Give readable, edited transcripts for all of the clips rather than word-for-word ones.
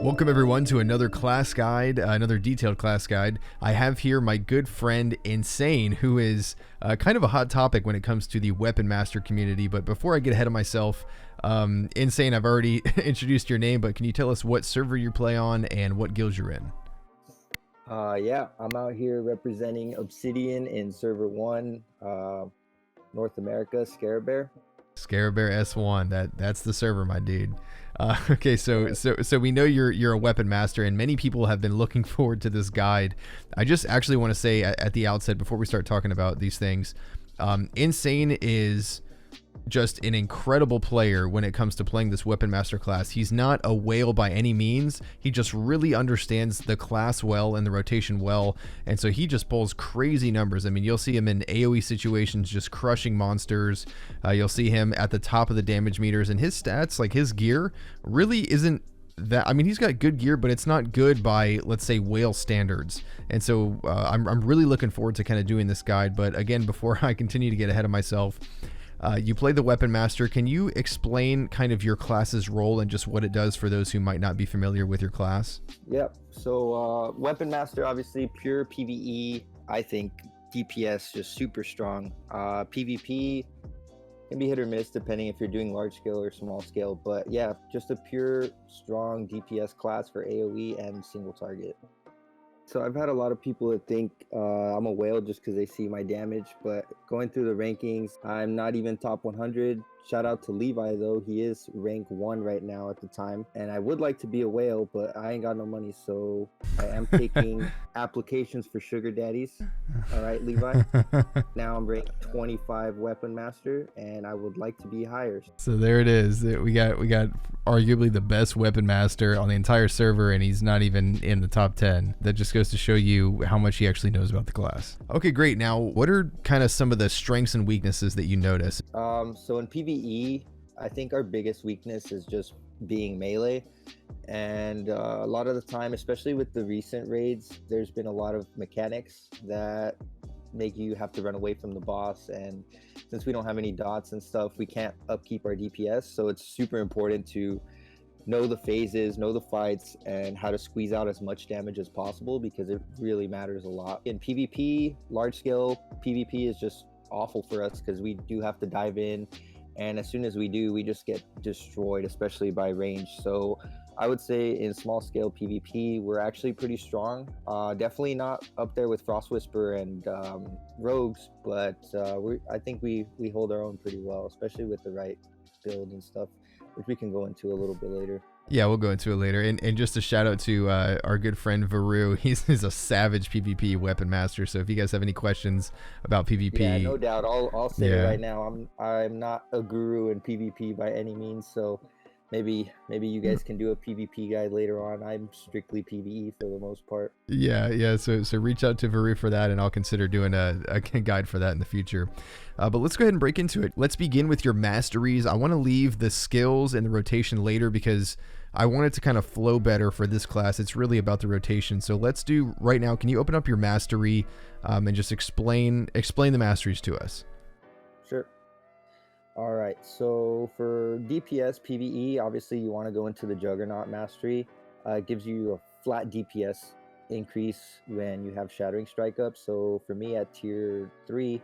Welcome everyone to another class guide, another detailed class guide. I have here my good friend Insane, who is kind of a hot topic when it comes to the Weapon Master community. But before I get ahead of myself, Insane, I've already introduced your name, but can you tell us what server you play on and what guilds you're in? Yeah, I'm out here representing Obsidian in server 1, North America, Scarabear. Scarabear S1, that's the server, my dude. Okay, so we know you're a weapon master, and many people have been looking forward to this guide. I just actually want to say at the outset, before we start talking about these things, Insane is just an incredible player when it comes to playing this weapon master class. He's not a whale by any means. He just really understands the class well and the rotation well, and so he just pulls crazy numbers. I mean, you'll see him in AoE situations just crushing monsters. You'll see him at the top of the damage meters, and his stats, like his gear, really isn't that. I mean, he's got good gear, but it's not good by, let's say, whale standards. And so I'm really looking forward to kind of doing this guide. But again, before I continue to get ahead of myself, you play the Weapon Master. Can you explain kind of your class's role and just what it does for those who might not be familiar with your class? Yep. So Weapon Master, obviously pure PvE. I think DPS just super strong. PvP can be hit or miss depending if you're doing large scale or small scale. But yeah, just a pure strong DPS class for AoE and single target. So I've had a lot of people that think I'm a whale just because they see my damage, but going through the rankings, I'm not even top 100. Shout out to Levi though, he is rank 1 right now at the time, and I would like to be a whale, but I ain't got no money, so I am taking applications for sugar daddies. All right, Levi. Now I'm ranked 25 weapon master, and I would like to be higher. So there it is. We got arguably the best weapon master on the entire server, and he's not even in the top 10. That just goes to show you how much he actually knows about the class. Okay, great. Now, what are kind of some of the strengths and weaknesses that you notice? So in PvE, I think our biggest weakness is just being melee. And a lot of the time, especially with the recent raids, there's been a lot of mechanics that make you have to run away from the boss. And since we don't have any dots and stuff, we can't upkeep our DPS. So it's super important to know the phases, know the fights, and how to squeeze out as much damage as possible, because it really matters a lot. In PvP, large scale PvP is just awful for us because we do have to dive in, and as soon as we do, we just get destroyed, especially by range. So I would say in small scale PvP, we're actually pretty strong. Definitely not up there with Frost Whisper and rogues, but I think we hold our own pretty well, especially with the right build and stuff, which we can go into a little bit later. Yeah, we'll go into it later. And just a shout out to our good friend Varu. He's a savage PvP weapon master. So if you guys have any questions about PvP, yeah, no doubt. I'll say it right now. I'm not a guru in PvP by any means. So maybe you guys can do a PvP guide later on. I'm strictly PvE for the most part. Yeah. So reach out to Varu for that, and I'll consider doing a guide for that in the future. But let's go ahead and break into it. Let's begin with your masteries. I want to leave the skills and the rotation later because I want it to kind of flow better for this class. It's really about the rotation. So let's do right now. Can you open up your mastery and just explain the masteries to us? Sure. All right. So for DPS PvE, obviously you want to go into the Juggernaut mastery. It gives you a flat DPS increase when you have Shattering Strike up. So for me at tier 3,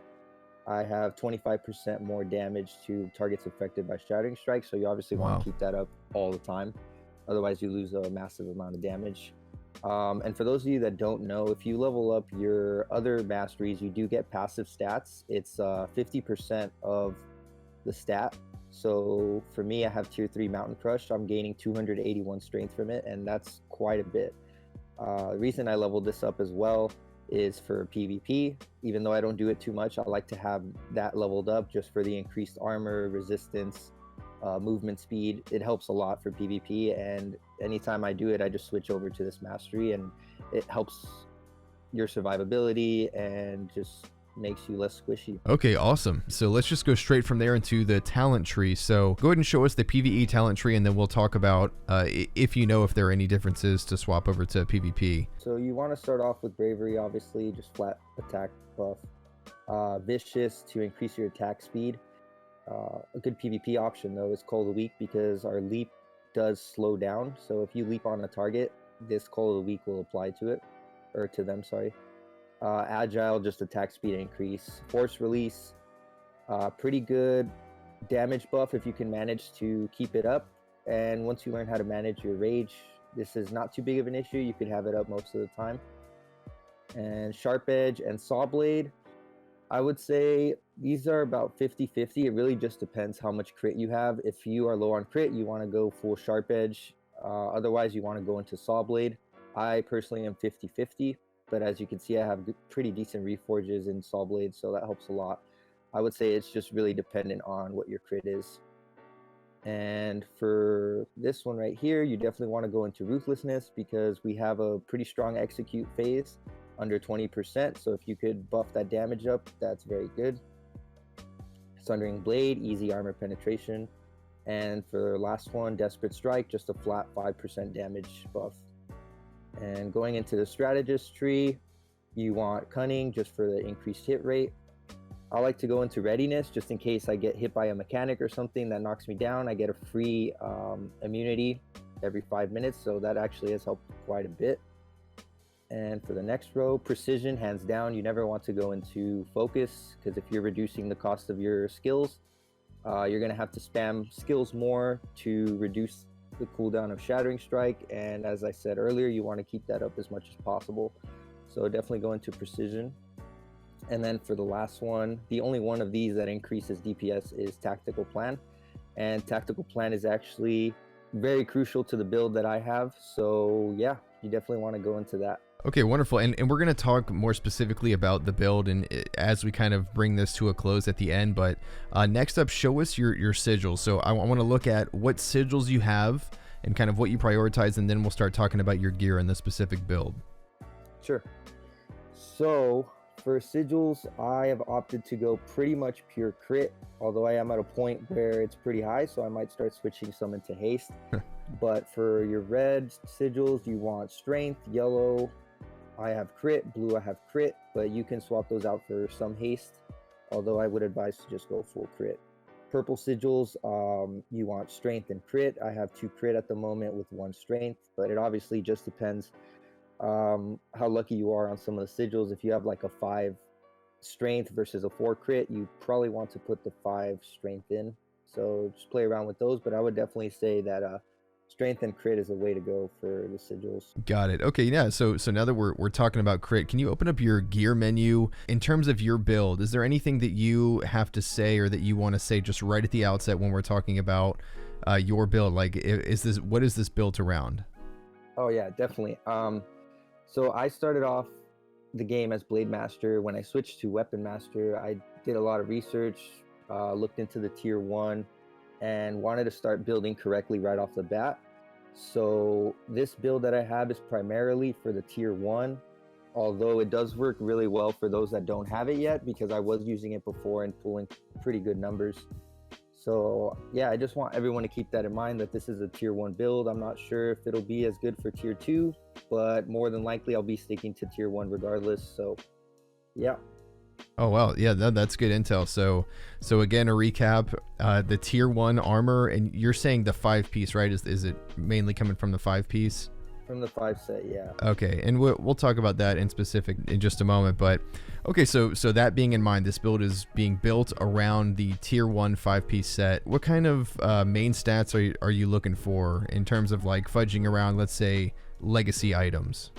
I have 25% more damage to targets affected by Shattering Strike. So you obviously want to keep that up all the time. Otherwise, you lose a massive amount of damage. And for those of you that don't know, if you level up your other masteries, you do get passive stats. It's 50% of the stat. So for me, I have tier 3 Mountain Crush. I'm gaining 281 strength from it, and that's quite a bit. The reason I leveled this up as well is for PvP. Even though I don't do it too much, I like to have that leveled up just for the increased armor, resistance, movement speed. It helps a lot for PvP, and anytime I do it, I just switch over to this mastery, and it helps your survivability and just makes you less squishy. Okay, awesome. So let's just go straight from there into the talent tree. So go ahead and show us the PvE talent tree, and then we'll talk about if you know if there are any differences to swap over to PvP. So you want to start off with Bravery, obviously, just flat attack buff. Vicious to increase your attack speed. A good PvP option though is Call of the Week, because our leap does slow down. So if you leap on a target, this call of the week will apply to it, or to them, sorry. Agile, just attack speed increase. Force release, pretty good damage buff if you can manage to keep it up. And once you learn how to manage your rage, this is not too big of an issue. You could have it up most of the time. And Sharp Edge and Saw Blade, I would say these are about 50-50. It really just depends how much crit you have. If you are low on crit, you want to go full Sharp Edge. Otherwise, you want to go into Saw Blade. I personally am 50-50, but as you can see, I have pretty decent reforges in Saw Blade, so that helps a lot. I would say it's just really dependent on what your crit is. And for this one right here, you definitely want to go into Ruthlessness because we have a pretty strong execute phase under 20%. So if you could buff that damage up, that's very good. Sundering Blade, easy armor penetration. And for the last one, Desperate Strike, just a flat 5% damage buff. And going into the Strategist tree, you want Cunning just for the increased hit rate. I like to go into Readiness just in case I get hit by a mechanic or something that knocks me down. I get a free immunity every 5 minutes, so that actually has helped quite a bit. And for the next row, Precision, hands down, you never want to go into Focus, because if you're reducing the cost of your skills, you're going to have to spam skills more to reduce the cooldown of Shattering Strike. And as I said earlier, you want to keep that up as much as possible. So definitely go into Precision. And then for the last one, the only one of these that increases DPS is Tactical Plan. And Tactical Plan is actually very crucial to the build that I have. So yeah, you definitely want to go into that. Okay, wonderful. And we're going to talk more specifically about the build and as we kind of bring this to a close at the end. But next up, show us your sigils. So I want to look at what sigils you have and kind of what you prioritize, and then we'll start talking about your gear and the specific build. Sure. So for sigils, I have opted to go pretty much pure crit, although I am at a point where it's pretty high, so I might start switching some into haste. But for your red sigils, you want strength. Yellow, I have crit. Blue, I have crit, but you can swap those out for some haste, although I would advise to just go full crit. Purple sigils, you want strength and crit. I have 2 crit at the moment with 1 strength, but it obviously just depends how lucky you are on some of the sigils. If you have like a 5 strength versus a 4 crit, you probably want to put the 5 strength in. So just play around with those, but I would definitely say that strength and crit is a way to go for the sigils. Got it. Okay, yeah. So now that we're talking about crit, can you open up your gear menu? In terms of your build, is there anything that you have to say or that you want to say just right at the outset when we're talking about your build? Like, what is this built around? Oh yeah, definitely. So I started off the game as Blade Master. When I switched to Weapon Master, I did a lot of research, looked into the tier 1, and wanted to start building correctly right off the bat. So this build that I have is primarily for the tier 1, although it does work really well for those that don't have it yet, because I was using it before and pulling pretty good numbers. So yeah, I just want everyone to keep that in mind, that this is a tier 1 build. I'm not sure if it'll be as good for tier 2, but more than likely I'll be sticking to tier 1 regardless. So yeah. Oh well, yeah, that's good intel. So again, a recap: the tier 1 armor, and you're saying the 5-piece, right? Is it mainly coming from the 5-piece? From the 5 set, yeah. Okay, and we'll talk about that in specific in just a moment. But okay, so that being in mind, this build is being built around the tier 1 5-piece set. What kind of main stats are you looking for in terms of like fudging around, let's say, legacy items?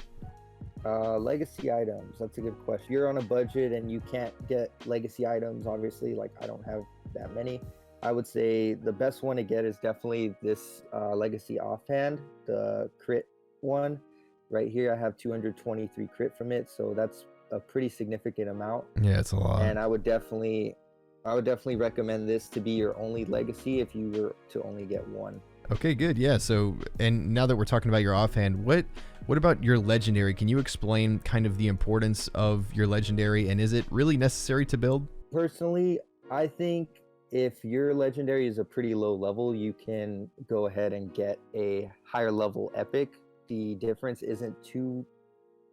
Legacy items, that's a good question. You're on a budget and you can't get legacy items, obviously. Like, I don't have that many. I would say the best one to get is definitely this legacy offhand, the crit one. Right here, I have 223 crit from it, so that's a pretty significant amount. Yeah, it's a lot. And I would definitely recommend this to be your only legacy if you were to only get one. Okay, good. Yeah. So, and now that we're talking about your offhand, what about your legendary? Can you explain kind of the importance of your legendary, and is it really necessary to build? Personally, I think if your legendary is a pretty low level, you can go ahead and get a higher level epic. The difference isn't too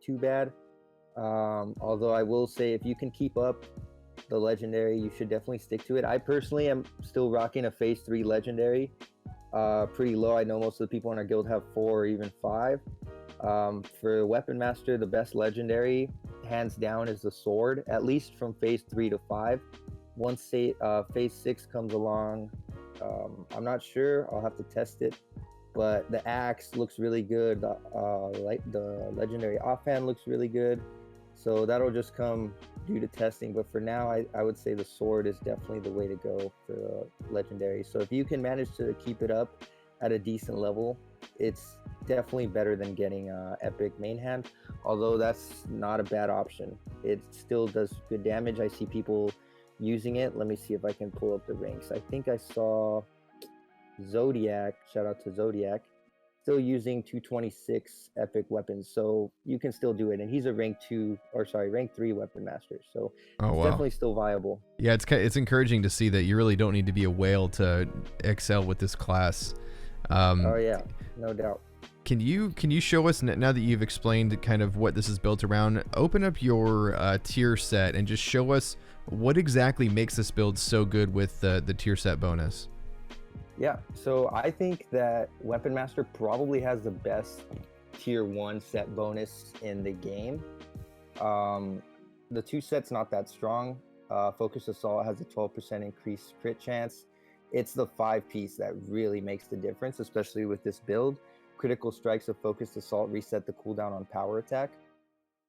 bad. Although I will say, if you can keep up the legendary, you should definitely stick to it. I personally am still rocking a phase 3 legendary, pretty low. I know most of the people in our guild have 4 or even 5. For weapon master, the best legendary hands down is the sword, at least from phase 3 to 5. Once phase 6 comes along, I'm not sure, I'll have to test it, but the axe looks really good. The legendary offhand looks really good, so that'll just come due to testing. But for now, I would say the sword is definitely the way to go for the legendary. So if you can manage to keep it up at a decent level, it's definitely better than getting epic main hand, although that's not a bad option. It still does good damage. I see people using it. Let me see if I can pull up the ranks. I think I saw Zodiac, shout out to Zodiac, still using 226 epic weapons, so you can still do it, and he's a rank 3 weapon master, so Oh it's wow. definitely still viable. Yeah, it's encouraging to see that you really don't need to be a whale to excel with this class. Oh yeah, no doubt. Can you show us, now that you've explained kind of what this is built around, open up your tier set and just show us what exactly makes this build so good with the tier set bonus? Yeah, so I think that Weapon Master probably has the best tier 1 set bonus in the game. The 2 set's not that strong. Focus Assault has a 12% increased crit chance. It's the 5 piece that really makes the difference, especially with this build. Critical strikes of Focused Assault reset the cooldown on power attack.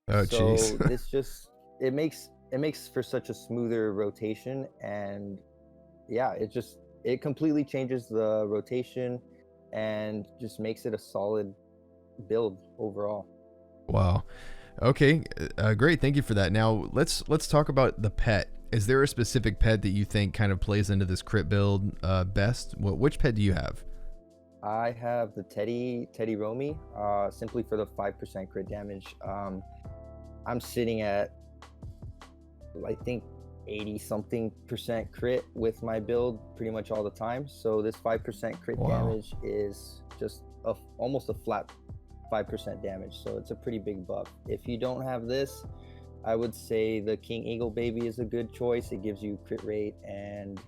Oh jeez. So this just it makes for such a smoother rotation, and yeah, it completely changes the rotation and just makes it a solid build overall. Wow. Okay, great. Thank you for that. Now let's talk about the pet. Is there a specific pet that you think kind of plays into this crit build best? Which pet do you have? I have the Teddy Romy, simply for the 5% crit damage. I'm sitting at, I think, 80-something% crit with my build pretty much all the time. So this 5% crit damage is just almost a flat 5% damage. So it's a pretty big buff. If you don't have this, I would say the King Eagle Baby is a good choice. It gives you crit rate and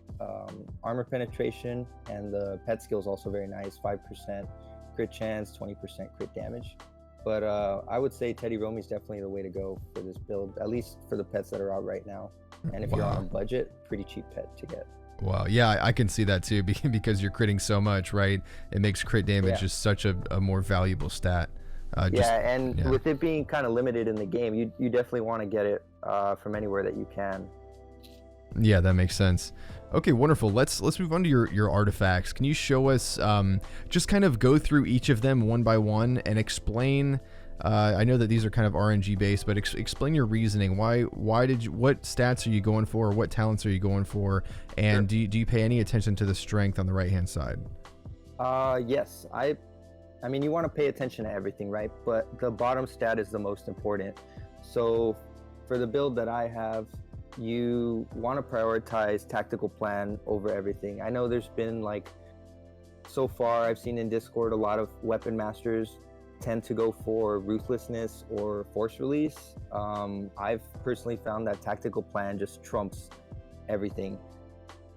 armor penetration, and the pet skill is also very nice. 5% crit chance, 20% crit damage. But I would say Teddy Romy is definitely the way to go for this build, at least for the pets that are out right now. And if you're on a budget, pretty cheap pet to get. Wow. Yeah, I can see that too, because you're critting so much, right? It makes crit damage just such a more valuable stat. With it being kind of limited in the game, you definitely want to get it from anywhere that you can. Yeah, that makes sense. Okay, wonderful. Let's move on to your artifacts. Can you show us, just kind of go through each of them one by one and explain? I know that these are kind of RNG based, but explain your reasoning. What stats are you going for? What talents are you going for? And do you pay any attention to the strength on the right hand side? Yes, I mean, you want to pay attention to everything, right? But the bottom stat is the most important. So for the build that I have, you want to prioritize tactical plan over everything. I know there's been, like, so far I've seen in Discord a lot of weapon masters tend to go for ruthlessness or force release. I've personally found that tactical plan just trumps everything.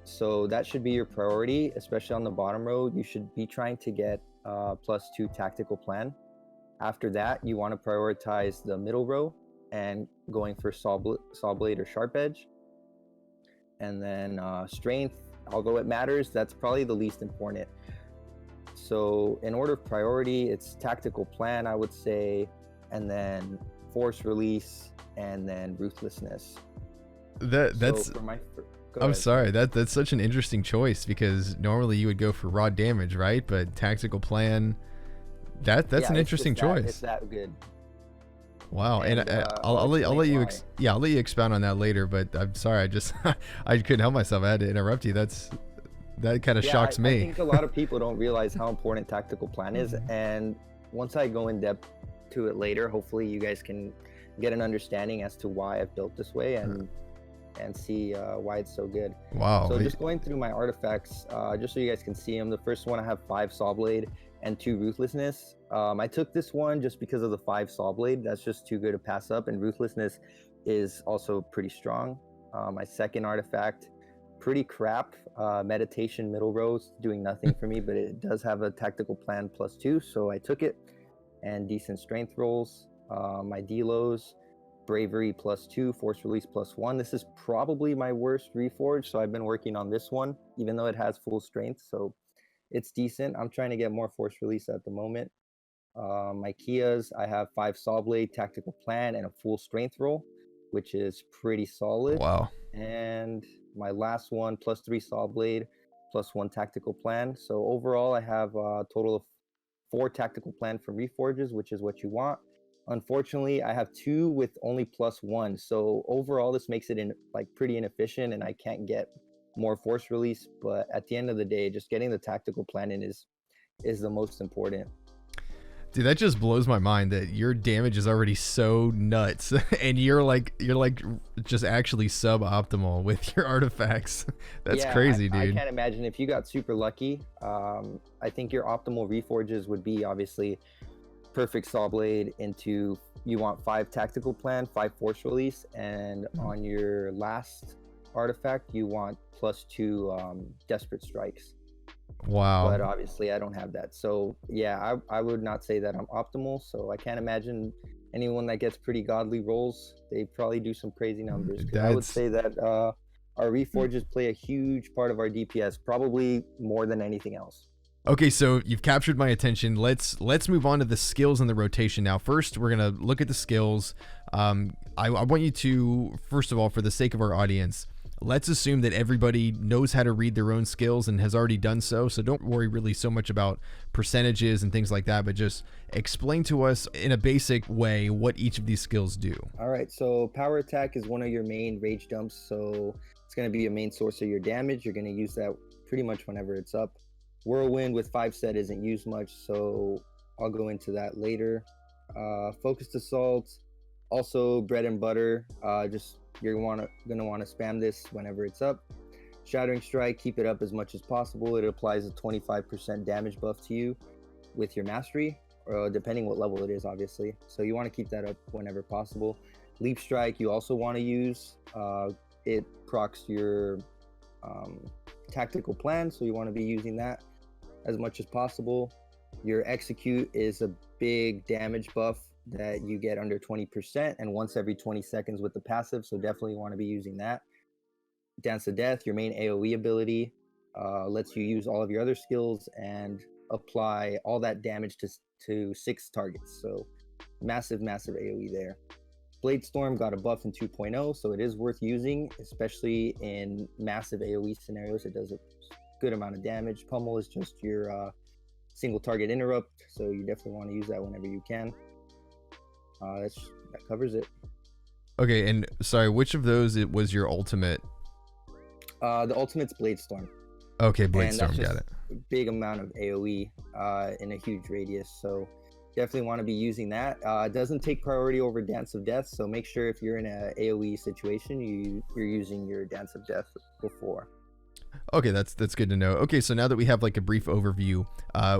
So that should be your priority, especially on the bottom row. You should be trying to get +2 tactical plan. After that, you want to prioritize the middle row and going for saw blade or sharp edge. And then strength, although it matters, that's probably the least important. So in order of priority, it's tactical plan, I would say, and then force release, and then ruthlessness. I'm sorry, that's such an interesting choice, because normally you would go for raw damage, right? But tactical plan, that's an interesting choice. It's that good. Wow, and I'll let you I'll let you expound on that later. But I'm sorry, I couldn't help myself. I had to interrupt you. That kind of shocks me. I think a lot of people don't realize how important tactical plan is, and once I go in depth to it later, hopefully you guys can get an understanding as to why I've built this way and see why it's so good. Wow. So just going through my artifacts, just so you guys can see them. The first one, I have 5 saw blade and 2 ruthlessness. I took this one just because of the 5 saw blade. That's just too good to pass up, and ruthlessness is also pretty strong. My second artifact, pretty crap. Meditation middle rows, doing nothing for me, but it does have a tactical plan +2, so I took it. And decent strength rolls. My delos, bravery +2, force release +1. This is probably my worst reforge, so I've been working on this one, even though it has full strength, so it's decent. I'm trying to get more force release at the moment. My Kias, I have 5 saw blade, tactical plan, and a full strength roll, which is pretty solid. Wow. And my last one, +3 saw blade, +1 tactical plan. So overall, I have a total of 4 tactical plan from reforges, which is what you want. Unfortunately, I have 2 with only +1. So overall, this makes it pretty inefficient, and I can't get more force release. But at the end of the day, just getting the tactical plan in is the most important. Dude, that just blows my mind that your damage is already so nuts, and you're like just actually suboptimal with your artifacts. That's crazy, dude. I can't imagine if you got super lucky. I think your optimal reforges would be obviously perfect saw blade into, you want 5 tactical plan, 5 force release, and on your last artifact you want +2 desperate strikes. Wow. But obviously I don't have that. So yeah, I would not say that I'm optimal. So I can't imagine anyone that gets pretty godly rolls. They probably do some crazy numbers. I would say that our reforges play a huge part of our DPS, probably more than anything else. Okay, so you've captured my attention. Let's move on to the skills and the rotation now. First, we're gonna look at the skills. I want you to, first of all, for the sake of our audience, let's assume that everybody knows how to read their own skills and has already done so. So don't worry really so much about percentages and things like that, but just explain to us in a basic way what each of these skills do. All right, so power attack is one of your main rage dumps. So it's going to be a main source of your damage. You're going to use that pretty much whenever it's up. Whirlwind with 5 set isn't used much, so I'll go into that later. Focused assault, also bread and butter. You're gonna want to spam this whenever it's up. Shattering strike, keep it up as much as possible. It applies a 25% damage buff to you with your mastery, depending what level it is, obviously. So you want to keep that up whenever possible. Leap strike, you also want to use. It procs your tactical plan, so you want to be using that as much as possible. Your execute is a big damage buff that you get under 20% and once every 20 seconds with the passive, so definitely want to be using that. Dance of Death, your main AoE ability, lets you use all of your other skills and apply all that damage to 6 targets, so massive AoE there. Blade Storm got a buff in 2.0, so it is worth using, especially in massive AoE scenarios. It does a good amount of damage. Pummel is just your single target interrupt, so you definitely want to use that whenever you can. That covers it. Okay, and sorry, which of those was your ultimate? The ultimate's Blade Storm. Okay, Blade Storm, got it. A big amount of AoE in a huge radius, so definitely want to be using that. It doesn't take priority over Dance of Death, so make sure if you're in a AoE situation, you're using your Dance of Death before. Okay, that's good to know. Okay, so now that we have like a brief overview,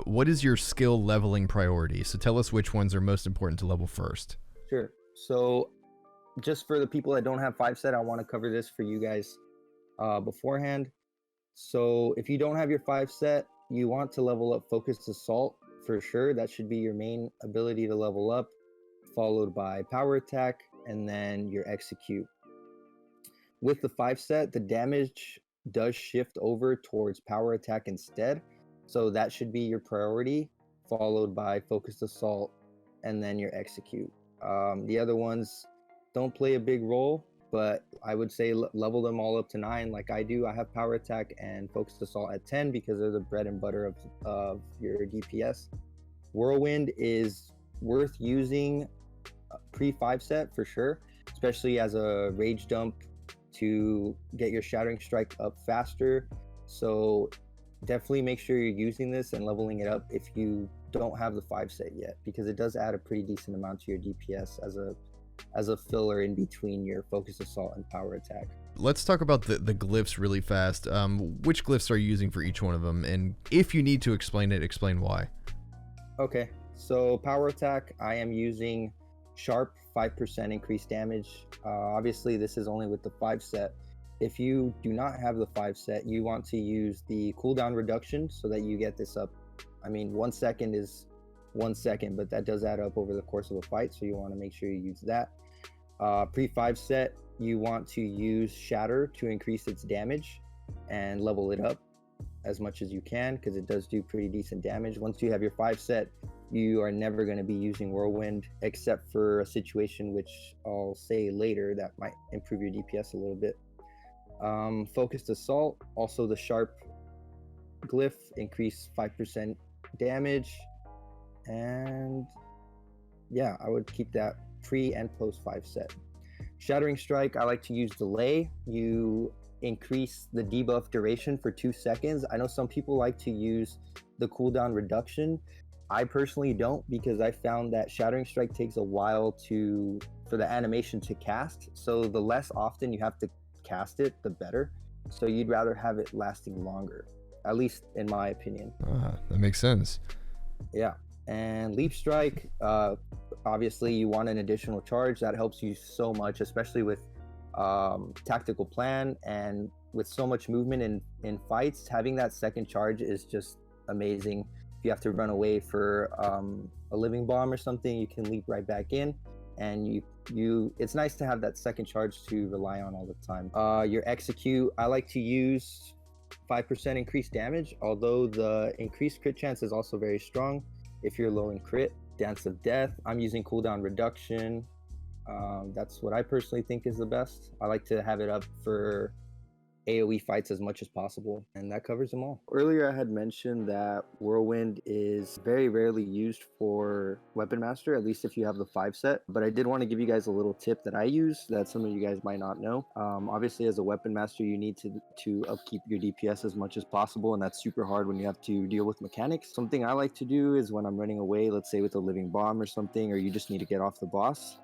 what is your skill leveling priority? So tell us which ones are most important to level first. Sure. So just for the people that don't have 5 set, I want to cover this for you guys beforehand. So if you don't have your 5 set, you want to level up Focused Assault for sure. That should be your main ability to level up, followed by Power Attack, and then your Execute. With the 5 set, the damage does shift over towards Power Attack instead, so that should be your priority, followed by Focused Assault, and then your Execute. The other ones don't play a big role, but I would say level them all up to 9 like I do. I have Power Attack and Focused Assault at 10 because they're the bread and butter of your DPS. Whirlwind is worth using pre-5 set for sure, especially as a rage dump to get your Shattering Strike up faster. So definitely make sure you're using this and leveling it up if you don't have the 5 set yet, because it does add a pretty decent amount to your DPS as a filler in between your Focused Assault and Power Attack. Let's talk about the glyphs really fast. Which glyphs are you using for each one of them? And if you need to explain it, explain why. Okay, so Power Attack, I am using Sharp, 5% increased damage. Obviously, this is only with the 5 set. If you do not have the 5 set, you want to use the cooldown reduction so that you get this up. I mean, 1 second is 1 second, but that does add up over the course of a fight, so you want to make sure you use that. Pre-5 set, you want to use Shatter to increase its damage and level it up as much as you can, because it does do pretty decent damage. Once you have your 5 set, you are never going to be using Whirlwind, except for a situation which I'll say later that might improve your DPS a little bit. Focused Assault, also the Sharp glyph, increase 5% damage. And yeah, I would keep that pre and post 5 set. Shattering Strike, I like to use Delay. You increase the debuff duration for 2 seconds. I know some people like to use the cooldown reduction. I personally don't, because I found that Shattering Strike takes a while for the animation to cast. So the less often you have to cast it, the better. So you'd rather have it lasting longer, at least in my opinion. That makes sense. Yeah. And Leap Strike, obviously you want an additional charge. That helps you so much, especially with tactical plan and with so much movement in fights. Having that second charge is just amazing. If you have to run away for a living bomb or something, you can leap right back in, and it's nice to have that second charge to rely on all the time. Your Execute, I like to use 5% increased damage, although the increased crit chance is also very strong if you're low in crit. Dance of Death, I'm using cooldown reduction. That's what I personally think is the best. I like to have it up for AoE fights as much as possible, and that covers them all. Earlier I had mentioned that Whirlwind is very rarely used for Weapon Master, at least if you have the 5 set, but I did want to give you guys a little tip that I use that some of you guys might not know. Obviously, as a Weapon Master, you need to upkeep your DPS as much as possible, and that's super hard when you have to deal with mechanics. Something I like to do is when I'm running away, let's say with a living bomb or something, or you just need to get off the boss,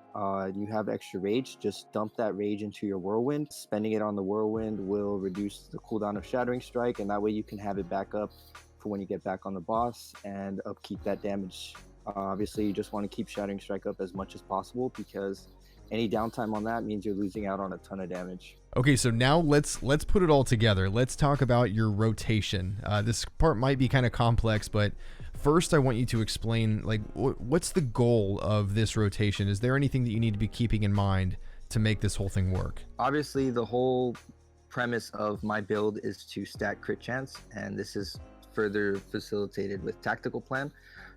you have extra rage, just dump that rage into your Whirlwind. Spending it on the Whirlwind will reduce the cooldown of Shattering Strike, and that way you can have it back up for when you get back on the boss and upkeep that damage. Obviously, you just want to keep Shattering Strike up as much as possible, because any downtime on that means you're losing out on a ton of damage. Okay, so now let's put it all together. Let's talk about your rotation. This part might be kind of complex, but first I want you to explain, like, what's the goal of this rotation? Is there anything that you need to be keeping in mind to make this whole thing work? Obviously, the whole premise of my build is to stack crit chance, and this is further facilitated with tactical plan.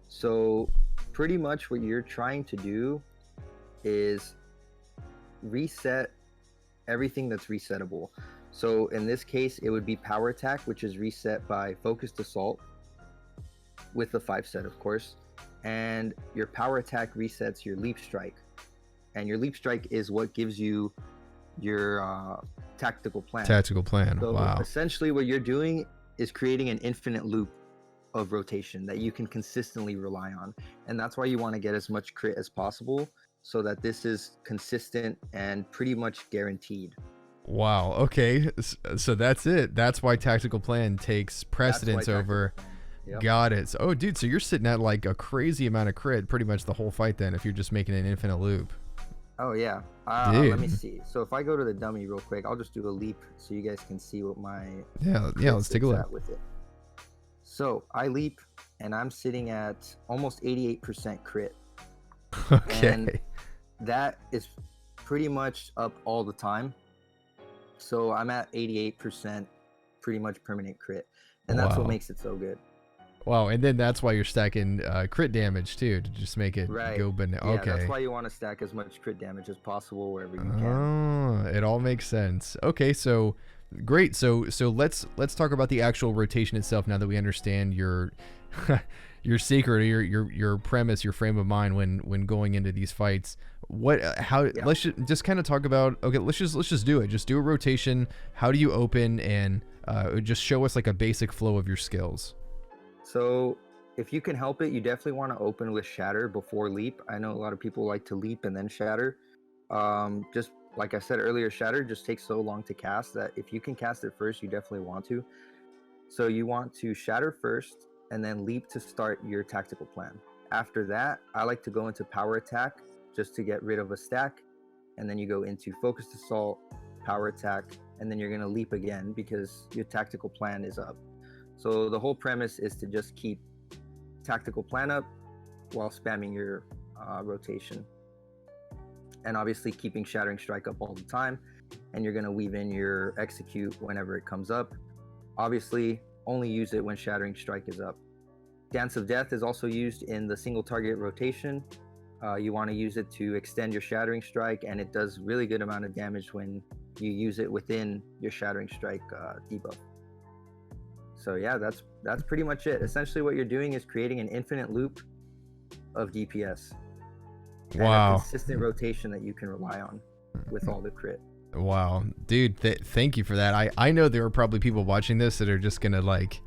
So pretty much what you're trying to do is reset everything that's resettable. So in this case, it would be Power Attack, which is reset by Focused Assault with the 5 set, of course. And your Power Attack resets your Leap Strike. And your Leap Strike is what gives you your tactical plan. Tactical plan, So wow. essentially what you're doing is creating an infinite loop of rotation that you can consistently rely on. And that's why you want to get as much crit as possible, so that this is consistent and pretty much guaranteed. Wow, okay. So that's it. That's why tactical plan takes precedence over... Yep. Got it. So, oh, dude, so you're sitting at like a crazy amount of crit pretty much the whole fight then, if you're just making an infinite loop. Oh, yeah. Dude. Let me see. So if I go to the dummy real quick, I'll just do a leap so you guys can see what my... Yeah, let's take a look. With it. So I leap, and I'm sitting at almost 88% crit. Okay. And that is pretty much up all the time. So I'm at 88% pretty much permanent crit. And that's what makes it so good. Wow, and then that's why you're stacking crit damage too, to just make it go banana. Yeah, okay. that's why you want to stack as much crit damage as possible wherever you can. Oh, it all makes sense. Okay, so great. So let's talk about the actual rotation itself now that we understand your your secret, your premise, your frame of mind when going into these fights. Let's just kind of talk about, okay, let's just do it. Just do a rotation. How do you open, and just show us like a basic flow of your skills. So if you can help it, you definitely want to open with Shatter before Leap. I know a lot of people like to Leap and then Shatter. Just like I said earlier, Shatter just takes so long to cast that if you can cast it first, you definitely want to. So you want to Shatter first and then Leap to start your tactical plan. After that, I like to go into Power Attack just to get rid of a stack, and then you go into focused assault, power attack, and then you're going to leap again because your tactical plan is up. So the whole premise is to just keep tactical plan up while spamming your rotation, and obviously keeping shattering strike up all the time, and you're going to weave in your execute whenever it comes up. Obviously only use it when shattering strike is up. Dance of Death is also used in the single target rotation. You want to use it to extend your shattering strike, and it does really good amount of damage when you use it within your shattering strike debuff. So yeah, that's pretty much it. Essentially what you're doing is creating an infinite loop of DPS. Wow. And a consistent rotation that you can rely on with all the crit. Wow, dude, thank you for that. I know there are probably people watching this that are just gonna like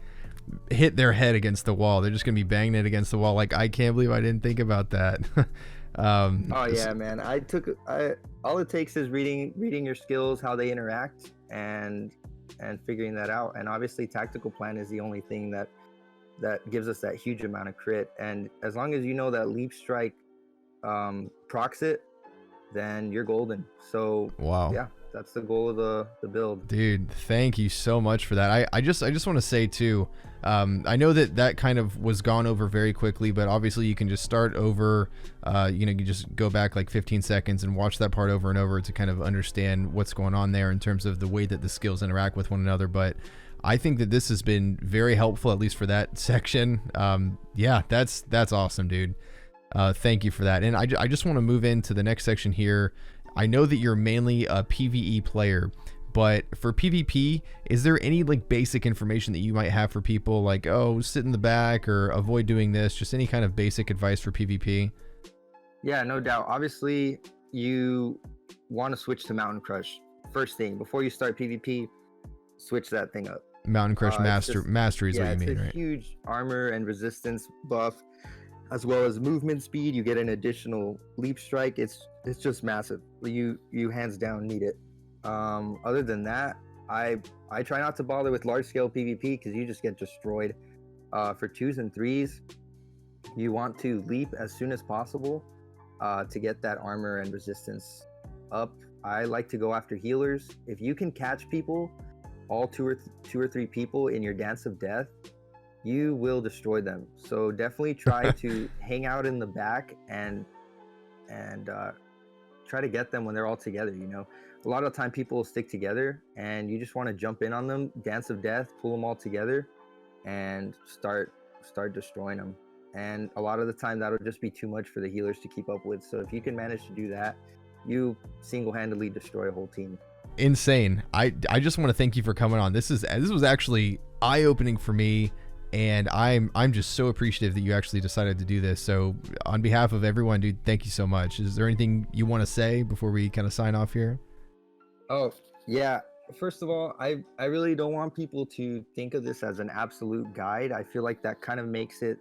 hit their head against the wall. They're just gonna be banging it against the wall. Like, I can't believe I didn't think about that. Oh yeah, man. All it takes is reading your skills, how they interact, and figuring that out. And obviously tactical plan is the only thing that gives us that huge amount of crit. And as long as you know that leap strike procs it, then you're golden. So wow, yeah, that's the goal of the build. Dude, thank you so much for that. I just want to say too, I know that kind of was gone over very quickly, but obviously you can just start over. You know, you just go back like 15 seconds and watch that part over and over to kind of understand what's going on there in terms of the way that the skills interact with one another. But I think that this has been very helpful, at least for that section. Yeah, that's awesome, dude. Thank you for that. And I just want to move into the next section here. I know that you're mainly a PvE player, but for PvP, is there any like basic information that you might have for people, like, oh, sit in the back or avoid doing this, just any kind of basic advice for PvP? Yeah, no doubt. Obviously, you want to switch to Mountain Crush. First thing, before you start PvP, switch that thing up. Mountain Crush Mastery is what you mean, right? It's a huge armor and resistance buff, as well as movement speed. You get an additional leap strike. It's just massive. You hands down need it. Other than that, I try not to bother with large scale PvP because you just get destroyed. For 2s and 3s, you want to leap as soon as possible to get that armor and resistance up. I like to go after healers. If you can catch people, all two or three people in your Dance of Death, you will destroy them. So definitely try to hang out in the back and try to get them when they're all together. You know, a lot of the time people will stick together, and you just want to jump in on them, Dance of Death, pull them all together, and start destroying them. And a lot of the time that'll just be too much for the healers to keep up with. So if you can manage to do that, you single-handedly destroy a whole team. Insane. I just want to thank you for coming on. This was actually eye-opening for me. And I'm just so appreciative that you actually decided to do this. So on behalf of everyone, dude, thank you so much. Is there anything you want to say before we kind of sign off here? Oh, yeah. First of all, I really don't want people to think of this as an absolute guide. I feel like that kind of makes it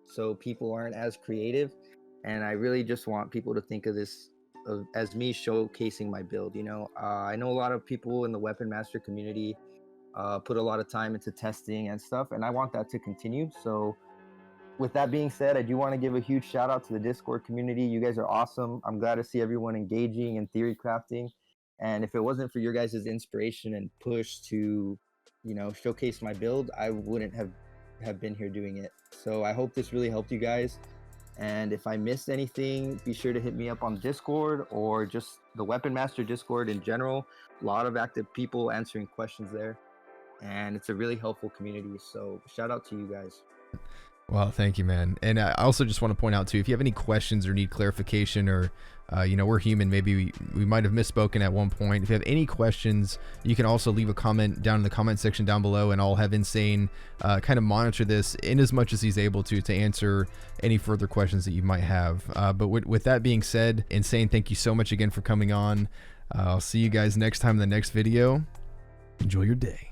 so people aren't as creative. And I really just want people to think of this as me showcasing my build. You know, I know a lot of people in the Weapon Master community put a lot of time into testing and stuff, and I want that to continue. So with that being said, I do want to give a huge shout out to the Discord community. You guys are awesome. I'm glad to see everyone engaging in theory crafting. And if it wasn't for your guys' inspiration and push to, you know, showcase my build, I wouldn't have been here doing it. So I hope this really helped you guys. And if I missed anything, be sure to hit me up on Discord or just the Weapon Master Discord in general. A lot of active people answering questions there. And it's a really helpful community. So shout out to you guys. Well, thank you, man. And I also just want to point out too, if you have any questions or need clarification, or you know, we're human, maybe we might have misspoken at one point. If you have any questions, you can also leave a comment down in the comment section down below, and I'll have Insane kind of monitor this in as much as he's able to answer any further questions that you might have. But with that being said, Insane, thank you so much again for coming on. I'll see you guys next time in the next video. Enjoy your day.